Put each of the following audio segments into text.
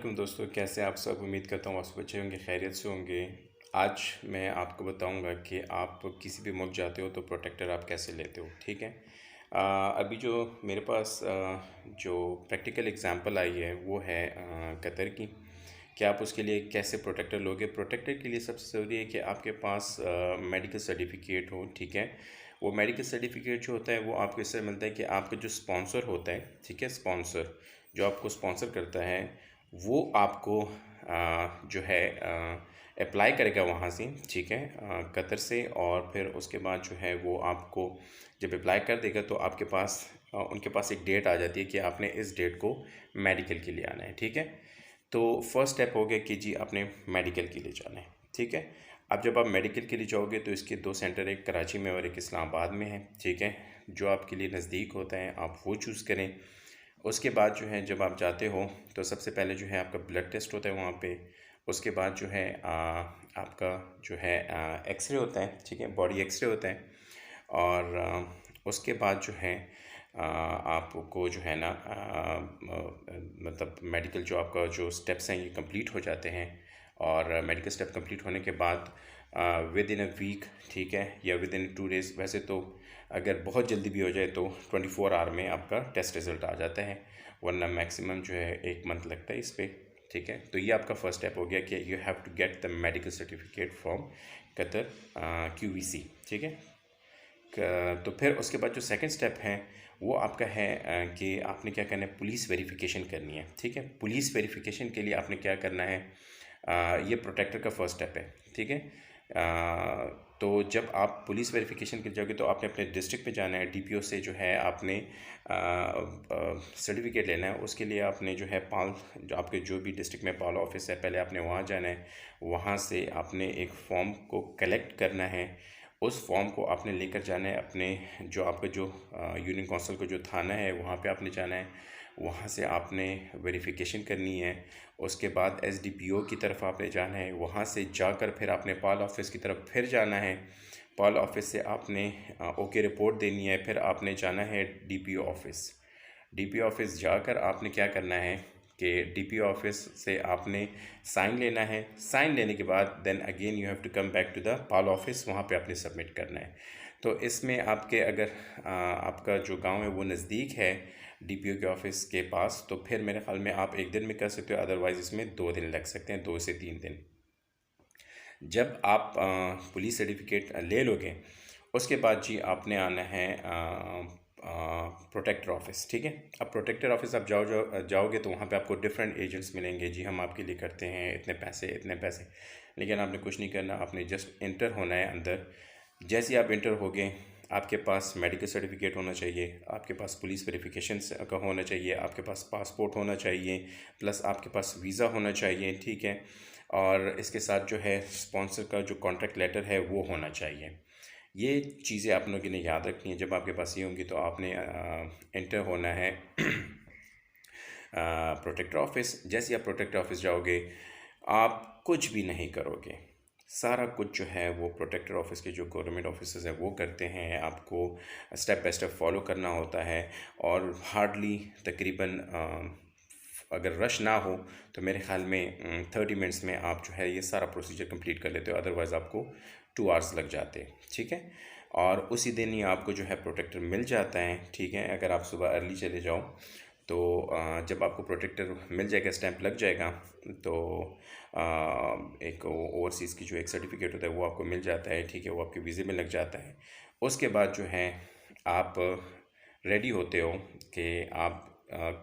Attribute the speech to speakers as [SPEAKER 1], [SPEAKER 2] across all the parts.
[SPEAKER 1] दोस्तों, कैसे आप सब। उम्मीद करता हूँ आप सब अच्छे होंगे, खैरियत से होंगे। आज मैं आपको बताऊंगा कि आप किसी भी मुल्क जाते हो तो प्रोटेक्टर आप कैसे लेते हो। ठीक है। अभी जो मेरे पास जो प्रैक्टिकल एग्जांपल आई है वो है कतर की, कि आप उसके लिए कैसे प्रोटेक्टर लोगे। प्रोटेक्टर के लिए सबसे ज़रूरी है कि आपके पास मेडिकल सर्टिफिकेट हो। ठीक है। वो मेडिकल सर्टिफिकेट जो होता है वो आपको इससे मिलता है कि आपका जो स्पॉन्सर होता है, ठीक है, स्पॉन्सर जो आपको स्पॉन्सर करता है वो आपको जो है अप्लाई करेगा वहाँ से, ठीक है, कतर से। और फिर उसके बाद जो है वो आपको जब अप्लाई कर देगा तो आपके पास उनके पास एक डेट आ जाती है कि आपने इस डेट को मेडिकल के लिए आना है। ठीक है। तो फर्स्ट स्टेप हो गया कि जी आपने मेडिकल के लिए जाना है। ठीक है। अब जब आप मेडिकल के लिए जाओगे तो इसके दो सेंटर, एक कराची में और एक इस्लामाबाद में है। ठीक है। जो आपके लिए नज़दीक होता है आप वो चूज़ करें। उसके बाद जो है जब आप जाते हो तो सबसे पहले जो है आपका ब्लड टेस्ट होता है वहाँ पे। उसके बाद जो है आपका जो है एक्सरे होता है, ठीक है, बॉडी एक्सरे होता है। और उसके बाद जो है आपको जो है ना मतलब मेडिकल जो आपका जो स्टेप्स हैं ये कंप्लीट हो जाते हैं। और मेडिकल स्टेप कंप्लीट होने के बाद विद इन अ वीक, ठीक है, या विद इन 2 डेज़, वैसे तो अगर बहुत जल्दी भी हो जाए तो 24 आवर में आपका टेस्ट रिज़ल्ट आ जाता है, वरना मैक्सिमम जो है 1 मंथ लगता है इस पर। ठीक है। तो ये आपका फर्स्ट स्टेप हो गया कि you have to get the medical certificate from Qatar QVC। ठीक है। तो फिर उसके बाद जो सेकंड स्टेप है वो आपका है कि आपने क्या करना है, पुलिस वेरिफिकेशन करनी है। ठीक है। पुलिस वेरिफिकेशन के लिए आपने क्या करना है, ये प्रोटेक्टर का फर्स्ट स्टेप है। ठीक है। तो जब आप पुलिस वेरिफिकेशन के जाओगे तो आपने अपने डिस्ट्रिक्ट पे जाना है, DPO से जो है आपने सर्टिफिकेट लेना है। उसके लिए आपने जो है पाल, जो आपके जो भी डिस्ट्रिक्ट में पाल ऑफिस है, पहले आपने वहाँ जाना है। वहाँ से आपने एक फॉर्म को कलेक्ट करना है। उस फॉर्म को आपने लेकर जाना है अपने जो आपका जो यूनियन काउंसिल का जो थाना है वहाँ पे आपने जाना है। वहाँ से आपने वेरिफिकेशन करनी है। उसके बाद SDPO की तरफ आपने जाना है। वहाँ से जाकर फिर आपने पाल ऑफिस की तरफ फिर जाना है। पाल ऑफिस से आपने ओके रिपोर्ट देनी है। फिर आपने जाना है DPO ऑफिस। DPO ऑफिस जाकर आपने क्या करना है कि DPO ऑफिस से आपने साइन लेना है। साइन लेने के बाद then again you have to come back to the pal office, वहाँ पे आपने सबमिट करना है। तो इसमें आपके अगर आपका जो गांव है वो नज़दीक है DPO के ऑफिस के पास, तो फिर मेरे ख्याल में आप एक दिन में कर सकते हो, अदरवाइज़ इसमें 2 दिन लग सकते हैं, 2 से 3 दिन। जब आप पुलिस सर्टिफिकेट ले लोगे उसके बाद जी आपने आना है प्रोटेक्टर ऑफिस। ठीक है। अब प्रोटेक्टर ऑफिस आप जाओगे तो वहाँ पे आपको डिफरेंट एजेंट्स मिलेंगे, जी हम आपके लिए करते हैं इतने पैसे इतने पैसे। लेकिन आपने कुछ नहीं करना, आपने जस्ट इंटर होना है अंदर। जैसे ही आप इंटर होगे आपके पास मेडिकल सर्टिफिकेट होना चाहिए, आपके पास पुलिस वेरिफिकेशन का होना चाहिए, आपके पास पासपोर्ट होना चाहिए, प्लस आपके पास वीज़ा होना चाहिए। ठीक है। और इसके साथ जो है स्पॉन्सर का जो कॉन्ट्रैक्ट लेटर है वो होना चाहिए। ये चीज़ें आप लोगों ने याद रखनी है। जब आपके पास ये होंगी तो आपने एंटर होना है प्रोटेक्टर ऑफिस। जैसे आप प्रोटेक्टर ऑफिस जाओगे आप कुछ भी नहीं करोगे, सारा कुछ जो है वो प्रोटेक्टर ऑफिस के जो गवर्नमेंट ऑफिसर्स हैं वो करते हैं। आपको स्टेप बाय स्टेप फॉलो करना होता है। और हार्डली तकरीबन अगर रश ना हो तो मेरे ख़्याल में 30 मिनट्स में आप जो है ये सारा प्रोसीजर कंप्लीट कर लेते हो, अदरवाइज़ आपको 2 आवर्स लग जाते हैं। ठीक है। और उसी दिन ही आपको जो है प्रोटेक्टर मिल जाता है। ठीक है। अगर आप सुबह अर्ली चले जाओ तो जब आपको प्रोटेक्टर मिल जाएगा, स्टैंप लग जाएगा, तो एक ओवरसीज़ की जो एक सर्टिफिकेट होता है वो आपको मिल जाता है। ठीक है। वो आपके वीज़े में लग जाता है। उसके बाद जो है आप रेडी होते हो कि आप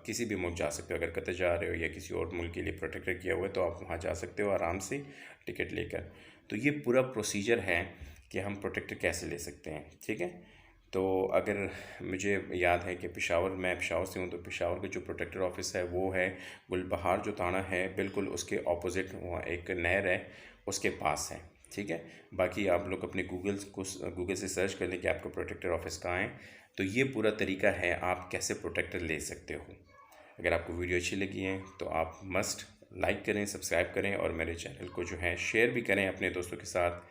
[SPEAKER 1] किसी भी मुल्क जा सकते हो। अगर कतर जा रहे हो या किसी और मुल्क के लिए प्रोटेक्टर किया हुआ है तो आप वहाँ जा सकते हो आराम से टिकट लेकर। तो ये पूरा प्रोसीजर है कि हम प्रोटेक्टर कैसे ले सकते हैं। ठीक है। तो अगर मुझे याद है कि मैं पेशावर से हूँ, तो पेशावर का जो प्रोटेक्टर ऑफिस है वो है गुलबहार जो थाना है बिल्कुल उसके ऑपोजिट, वहाँ एक नहर है उसके पास है। ठीक है। बाकी आप लोग अपने गूगल से सर्च कर लें कि आपका प्रोटेक्टर ऑफिस कहाँ है। तो ये पूरा तरीका है आप कैसे प्रोटेक्टर ले सकते हो। अगर आपको वीडियो अच्छी लगी है तो आप मस्ट लाइक करें, सब्सक्राइब करें और मेरे चैनल को जो है शेयर भी करें अपने दोस्तों के साथ।